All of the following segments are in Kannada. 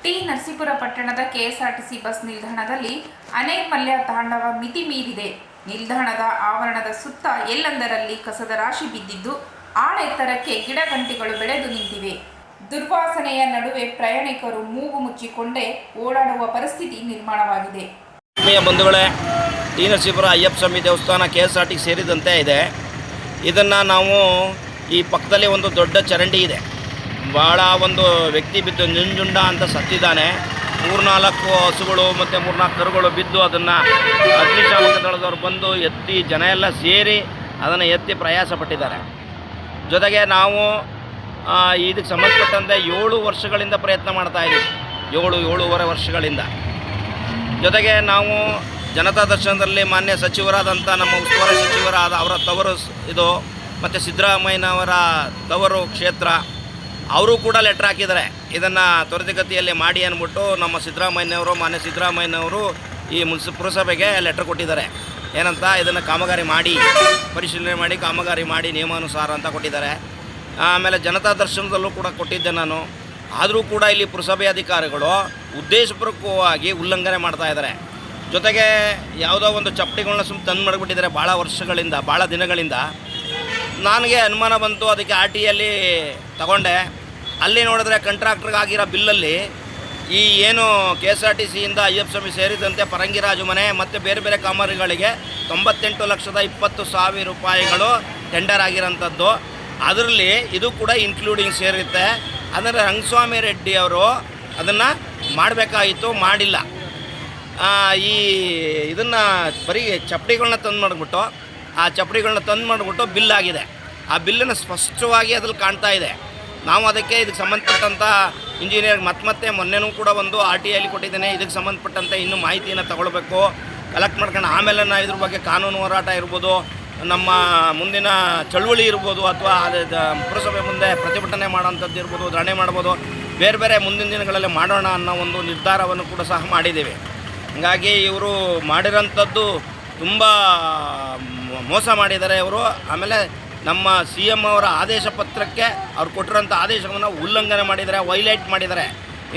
ಟಿ ನರಸೀಪುರ ಪಟ್ಟಣದ ಕೆಎಸ್ಆರ್ಟಿಸಿ ಬಸ್ ನಿಲ್ದಾಣದಲ್ಲಿ ಅನೈರ್ಮಲ್ಯ ತಾಂಡವ ಮಿತಿ ಮೀರಿದೆ. ನಿಲ್ದಾಣದ ಆವರಣದ ಸುತ್ತ ಎಲ್ಲೆಂದರಲ್ಲಿ ಕಸದ ರಾಶಿ ಬಿದ್ದಿದ್ದು, ಆಳೆತ್ತರಕ್ಕೆ ಗಿಡಗಂಟಿಗಳು ಬೆಳೆದು ನಿಂತಿವೆ. ದುರ್ವಾಸನೆಯ ನಡುವೆ ಪ್ರಯಾಣಿಕರು ಮೂಗು ಮುಚ್ಚಿಕೊಂಡೇ ಓಡಾಡುವ ಪರಿಸ್ಥಿತಿ ನಿರ್ಮಾಣವಾಗಿದೆ. ಬಂಧುಗಳೇ, ಟಿ ನರಸೀಪುರ ಅಯ್ಯಪ್ಪ ಸ್ವಾಮಿ ದೇವಸ್ಥಾನ ಕೆಎಸ್ಆರ್ಟಿಸಿ ಸೇರಿದಂತೆ ಇದೆ. ಇದನ್ನು ನಾವು ಈ ಪಕ್ಕದಲ್ಲಿ ಒಂದು ದೊಡ್ಡ ಚರಂಡಿ ಇದೆ. ಭಾಳ ಒಂದು ವ್ಯಕ್ತಿ ಬಿದ್ದು ನಿಂಜುಂಡ ಅಂತ ಸತ್ತಿದ್ದಾನೆ. 3-4 ಹಸುಗಳು ಮತ್ತು 3-4 ಕರುಗಳು ಬಿದ್ದು ಅದನ್ನು ಅಗ್ನಿಶಾಮಕ ದಳದವರು ಬಂದು ಎತ್ತಿ ಜನ ಎಲ್ಲ ಸೇರಿ ಅದನ್ನು ಎತ್ತಿ ಪ್ರಯಾಸ ಪಟ್ಟಿದ್ದಾರೆ. ಜೊತೆಗೆ ನಾವು ಇದಕ್ಕೆ ಸಂಬಂಧಪಟ್ಟಂತೆ 7 ವರ್ಷಗಳಿಂದ ಪ್ರಯತ್ನ ಮಾಡ್ತಾಯಿದ್ದೀವಿ. 7-7.5 ವರ್ಷಗಳಿಂದ. ಜೊತೆಗೆ ನಾವು ಜನತಾ ದರ್ಶನದಲ್ಲಿ ಮಾನ್ಯ ಸಚಿವರಾದಂಥ ನಮ್ಮ ಉಸ್ತುವಾರಿ ಸಚಿವರಾದ ಅವರ ತವರು ಇದು ಮತ್ತು ಸಿದ್ದರಾಮಯ್ಯನವರ ತವರು ಕ್ಷೇತ್ರ, ಅವರು ಕೂಡ ಲೆಟ್ರ್ ಹಾಕಿದ್ದಾರೆ. ಇದನ್ನು ತ್ವರಿತಗತಿಯಲ್ಲಿ ಮಾಡಿ ಅಂದ್ಬಿಟ್ಟು ನಮ್ಮ ಮಾನ್ಯ ಸಿದ್ದರಾಮಯ್ಯನವರು ಈ ಪುರಸಭೆಗೆ ಲೆಟ್ರ್ ಕೊಟ್ಟಿದ್ದಾರೆ. ಏನಂತ, ಇದನ್ನು ಕಾಮಗಾರಿ ಮಾಡಿ, ಪರಿಶೀಲನೆ ಮಾಡಿ ಕಾಮಗಾರಿ ಮಾಡಿ ನಿಯಮಾನುಸಾರ ಅಂತ ಕೊಟ್ಟಿದ್ದಾರೆ. ಆಮೇಲೆ ಜನತಾ ದರ್ಶನದಲ್ಲೂ ಕೂಡ ಕೊಟ್ಟಿದ್ದೆ ನಾನು. ಆದರೂ ಕೂಡ ಇಲ್ಲಿ ಪುರಸಭೆ ಅಧಿಕಾರಿಗಳು ಉದ್ದೇಶಪೂರ್ವಕವಾಗಿ ಉಲ್ಲಂಘನೆ ಮಾಡ್ತಾಯಿದ್ದಾರೆ. ಜೊತೆಗೆ ಯಾವುದೋ ಒಂದು ಚಪ್ಪಟಿಗಳನ್ನ ತಂದು ಮಾಡಿಬಿಟ್ಟಿದ್ದಾರೆ ಭಾಳ ವರ್ಷಗಳಿಂದ, ಭಾಳ ದಿನಗಳಿಂದ. ನನಗೆ ಅನುಮಾನ ಬಂತು, ಅದಕ್ಕೆ RTಯಲ್ಲಿ ತಗೊಂಡೆ. ಅಲ್ಲಿ ನೋಡಿದ್ರೆ ಕಾಂಟ್ರಾಕ್ಟ್ರಿಗೆ ಆಗಿರೋ ಬಿಲ್ಲಲ್ಲಿ ಈ ಏನು KSRTCಯಿಂದ ಅಯ್ಯಪ್ಪ ಸ್ವಾಮಿ ಸೇರಿದಂತೆ ಪರಂಗಿರಾಜು ಮನೆ ಮತ್ತು ಬೇರೆ ಬೇರೆ ಕಾಮಗಾರಿಗಳಿಗೆ 98,20,000 ರೂಪಾಯಿಗಳು ಟೆಂಡರ್ ಆಗಿರೋಂಥದ್ದು. ಅದರಲ್ಲಿ ಇದು ಕೂಡ ಇನ್ಕ್ಲೂಡಿಂಗ್ ಸೇರುತ್ತೆ. ಅಂದರೆ ರಂಗಸ್ವಾಮಿ ರೆಡ್ಡಿ ಅವರು ಅದನ್ನು ಮಾಡಬೇಕಾಗಿತ್ತು, ಮಾಡಿಲ್ಲ. ಇದನ್ನು ಬರೀ ಚಪ್ಪಡಿಗಳನ್ನ ತಂದು ಮಾಡಿಬಿಟ್ಟು ಬಿಲ್ ಆಗಿದೆ. ಆ ಬಿಲ್ಲನ್ನು ಸ್ಪಷ್ಟವಾಗಿ ಅದ್ರಲ್ಲಿ ಕಾಣ್ತಾ ಇದೆ. ನಾವು ಅದಕ್ಕೆ ಇದಕ್ಕೆ ಸಂಬಂಧಪಟ್ಟಂಥ ಇಂಜಿನಿಯರ್ ಮತ್ತೆ ಮೊನ್ನೆನೂ ಕೂಡ ಒಂದು RTಯಲ್ಲಿ ಕೊಟ್ಟಿದ್ದೇನೆ. ಇದಕ್ಕೆ ಸಂಬಂಧಪಟ್ಟಂತೆ ಇನ್ನೂ ಮಾಹಿತಿಯನ್ನು ತಗೊಳ್ಬೇಕು, ಕಲೆಕ್ಟ್ ಮಾಡ್ಕೊಂಡು ಆಮೇಲೆ ನಾವು ಇದ್ರ ಬಗ್ಗೆ ಕಾನೂನು ಹೋರಾಟ ಇರ್ಬೋದು, ನಮ್ಮ ಮುಂದಿನ ಚಳುವಳಿ ಇರ್ಬೋದು, ಅಥವಾ ಪುರಸಭೆ ಮುಂದೆ ಪ್ರತಿಭಟನೆ ಮಾಡೋಂಥದ್ದು ಇರ್ಬೋದು, ಧರಣಿ ಮಾಡ್ಬೋದು, ಬೇರೆ ಬೇರೆ ಮುಂದಿನ ದಿನಗಳಲ್ಲಿ ಮಾಡೋಣ ಅನ್ನೋ ಒಂದು ನಿರ್ಧಾರವನ್ನು ಕೂಡ ಸಹ ಮಾಡಿದ್ದೀವಿ. ಹೀಗಾಗಿ ಇವರು ಮಾಡಿರೋಂಥದ್ದು ತುಂಬ ಮೋಸ ಮಾಡಿದ್ದಾರೆ ಇವರು. ಆಮೇಲೆ ನಮ್ಮ CM ಅವರ ಆದೇಶ ಪತ್ರಕ್ಕೆ ಅವ್ರು ಕೊಟ್ಟಿರೋಂಥ ಆದೇಶವನ್ನು ಉಲ್ಲಂಘನೆ ಮಾಡಿದ್ದಾರೆ, ವೈಲೇಟ್ ಮಾಡಿದ್ದಾರೆ.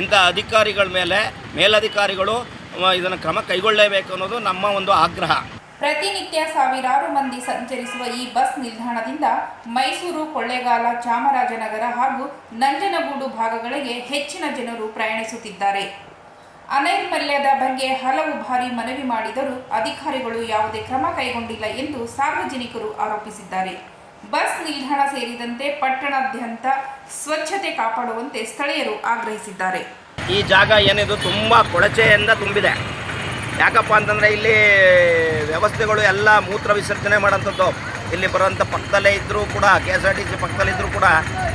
ಇಂಥ ಅಧಿಕಾರಿಗಳ ಮೇಲೆ ಮೇಲಧಿಕಾರಿಗಳು ಇದನ್ನು ಕ್ರಮ ಕೈಗೊಳ್ಳಲೇಬೇಕು ಅನ್ನೋದು ನಮ್ಮ ಒಂದು ಆಗ್ರಹ. ಪ್ರತಿನಿತ್ಯ ಸಾವಿರಾರು ಮಂದಿ ಸಂಚರಿಸುವ ಈ ಬಸ್ ನಿಲ್ದಾಣದಿಂದ ಮೈಸೂರು, ಕೊಳ್ಳೇಗಾಲ, ಚಾಮರಾಜನಗರ ಹಾಗೂ ನಂಜನಗೂಡು ಭಾಗಗಳಿಗೆ ಹೆಚ್ಚಿನ ಜನರು ಪ್ರಯಾಣಿಸುತ್ತಿದ್ದಾರೆ. ಅನೈರ್ಮಲ್ಯದ ಬಗ್ಗೆ ಹಲವು ಬಾರಿ ಮನವಿ ಮಾಡಿದರೂ ಅಧಿಕಾರಿಗಳು ಯಾವುದೇ ಕ್ರಮ ಕೈಗೊಂಡಿಲ್ಲ ಎಂದು ಸಾರ್ವಜನಿಕರು ಆರೋಪಿಸಿದ್ದಾರೆ. ಬಸ್ ನಿಲ್ದಾಣ ಸೇರಿದಂತೆ ಪಟ್ಟಣಾದ್ಯಂತ ಸ್ವಚ್ಛತೆ ಕಾಪಾಡುವಂತೆ ಸ್ಥಳೀಯರು ಆಗ್ರಹಿಸಿದ್ದಾರೆ. ಈ ಜಾಗ ಏನಿದು ತುಂಬ ಕೊಳಚೆಯಿಂದ ತುಂಬಿದೆ. ಯಾಕಪ್ಪ ಅಂತಂದರೆ ಇಲ್ಲಿ ವ್ಯವಸ್ಥೆಗಳು ಎಲ್ಲ ಮೂತ್ರ ವಿಸರ್ಜನೆ ಮಾಡೋಂಥದ್ದು. ಇಲ್ಲಿ ಬರೋಂಥ ಪಕ್ಕದಲ್ಲೇ ಇದ್ದರೂ ಕೂಡ KSRTC ಪಕ್ಕದಲ್ಲಿದ್ದರೂ ಕೂಡ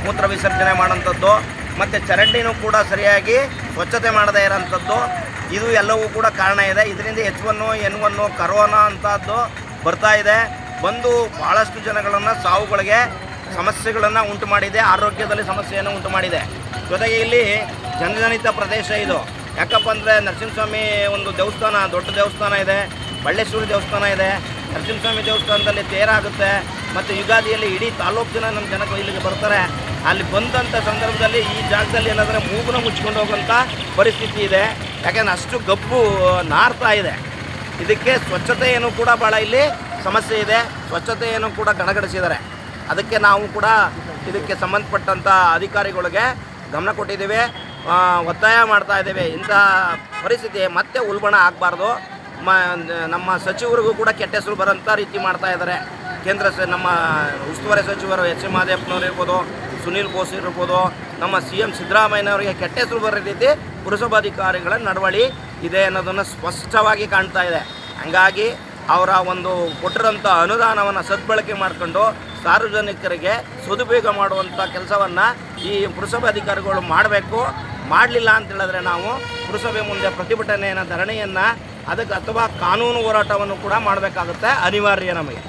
ಮೂತ್ರ ವಿಸರ್ಜನೆ ಮಾಡೋಂಥದ್ದು, ಮತ್ತು ಚರಂಡಿನೂ ಕೂಡ ಸರಿಯಾಗಿ ಸ್ವಚ್ಛತೆ ಮಾಡದೇ ಇರೋಂಥದ್ದು. ಇದು ಎಲ್ಲವೂ ಕೂಡ ಕಾರಣ ಇದೆ. ಇದರಿಂದ H1N1 ಕರೋನಾ ಅಂಥದ್ದು ಬರ್ತಾ ಇದೆ. ಬಂದು ಭಾಳಷ್ಟು ಜನಗಳನ್ನು ಸಾವುಗಳಿಗೆ ಸಮಸ್ಯೆಗಳನ್ನು ಉಂಟು ಮಾಡಿದೆ, ಆರೋಗ್ಯದಲ್ಲಿ ಸಮಸ್ಯೆಯನ್ನು ಉಂಟು ಮಾಡಿದೆ. ಜೊತೆಗೆ ಇಲ್ಲಿ ಜನಜನಿತ ಪ್ರದೇಶ ಇದು. ಯಾಕಪ್ಪ ಅಂದರೆ ನರಸಿಂಹಸ್ವಾಮಿ ಒಂದು ದೇವಸ್ಥಾನ, ದೊಡ್ಡ ದೇವಸ್ಥಾನ ಇದೆ, ಬಳ್ಳೇಶ್ವರಿ ದೇವಸ್ಥಾನ ಇದೆ. ನರಸಿಂಹಸ್ವಾಮಿ ದೇವಸ್ಥಾನದಲ್ಲಿ ತೇರಾಗುತ್ತೆ, ಮತ್ತು ಯುಗಾದಿಯಲ್ಲಿ ಇಡೀ ತಾಲೂಕು ಜನ ನಮ್ಮ ಜನಕ್ಕೆ ಇಲ್ಲಿಗೆ ಬರ್ತಾರೆ. ಅಲ್ಲಿ ಬಂದಂಥ ಸಂದರ್ಭದಲ್ಲಿ ಈ ಜಾಗದಲ್ಲಿ ಏನಾದರೆ ಮೂಗನ ಮುಚ್ಕೊಂಡು ಹೋಗುವಂಥ ಪರಿಸ್ಥಿತಿ ಇದೆ. ಯಾಕೆಂದರೆ ಅಷ್ಟು ಗಬ್ಬು ನಾರ್ತಾ ಇದೆ. ಇದಕ್ಕೆ ಸ್ವಚ್ಛತೆಯನ್ನು ಕೂಡ ಭಾಳ ಇಲ್ಲಿ ಸಮಸ್ಯೆ ಇದೆ. ಸ್ವಚ್ಛತೆಯನ್ನು ಕೂಡ ಗಣಗಣಿಸಿದ್ದಾರೆ. ಅದಕ್ಕೆ ನಾವು ಕೂಡ ಇದಕ್ಕೆ ಸಂಬಂಧಪಟ್ಟಂಥ ಅಧಿಕಾರಿಗಳಿಗೆ ಗಮನ ಕೊಟ್ಟಿದ್ದೇವೆ, ಒತ್ತಾಯ ಮಾಡ್ತಾ ಇದ್ದೇವೆ. ಇಂಥ ಪರಿಸ್ಥಿತಿ ಮತ್ತೆ ಉಲ್ಬಣ ಆಗಬಾರ್ದು. ನಮ್ಮ ಸಚಿವರಿಗೂ ಕೂಡ ಕೆಟ್ಟ ಹೆಸರು ಬರೋಂಥ ರೀತಿ ಮಾಡ್ತಾ ಇದ್ದಾರೆ. ನಮ್ಮ ಉಸ್ತುವಾರಿ ಸಚಿವರು HM ಮಾದೇವಪ್ಪನವ್ರು ಇರ್ಬೋದು, ಸುನೀಲ್ ಬೋಸ್ ಇರ್ಬೋದು, ನಮ್ಮ CM ಸಿದ್ದರಾಮಯ್ಯನವರಿಗೆ ಕೆಟ್ಟ ಹೆಸರು ಬರೋ ರೀತಿ ಪುರಸಭಾಧಿಕಾರಿಗಳ ನಡವಳಿ ಇದೆ ಅನ್ನೋದನ್ನು ಸ್ಪಷ್ಟವಾಗಿ ಕಾಣ್ತಾ ಇದೆ. ಹಂಗಾಗಿ ಅವರ ಒಂದು ಕೊಟ್ಟಿರೋಂಥ ಅನುದಾನವನ್ನು ಸದ್ಬಳಕೆ ಮಾಡಿಕೊಂಡು ಸಾರ್ವಜನಿಕರಿಗೆ ಸದುಪಯೋಗ ಮಾಡುವಂಥ ಕೆಲಸವನ್ನು ಈ ಪುರಸಭಾಧಿಕಾರಿಗಳು ಮಾಡಬೇಕು. ಮಾಡಲಿಲ್ಲ ಅಂತ ಹೇಳಿದ್ರೆ ನಾವು ಪುರಸಭೆ ಮುಂದೆ ಪ್ರತಿಭಟನೆಯನ್ನು, ಧರಣಿಯನ್ನು, ಅದಕ್ಕೆ ಅಥವಾ ಕಾನೂನು ಹೋರಾಟವನ್ನು ಕೂಡ ಮಾಡಬೇಕಾಗುತ್ತೆ, ಅನಿವಾರ್ಯ ನಮಗೆ.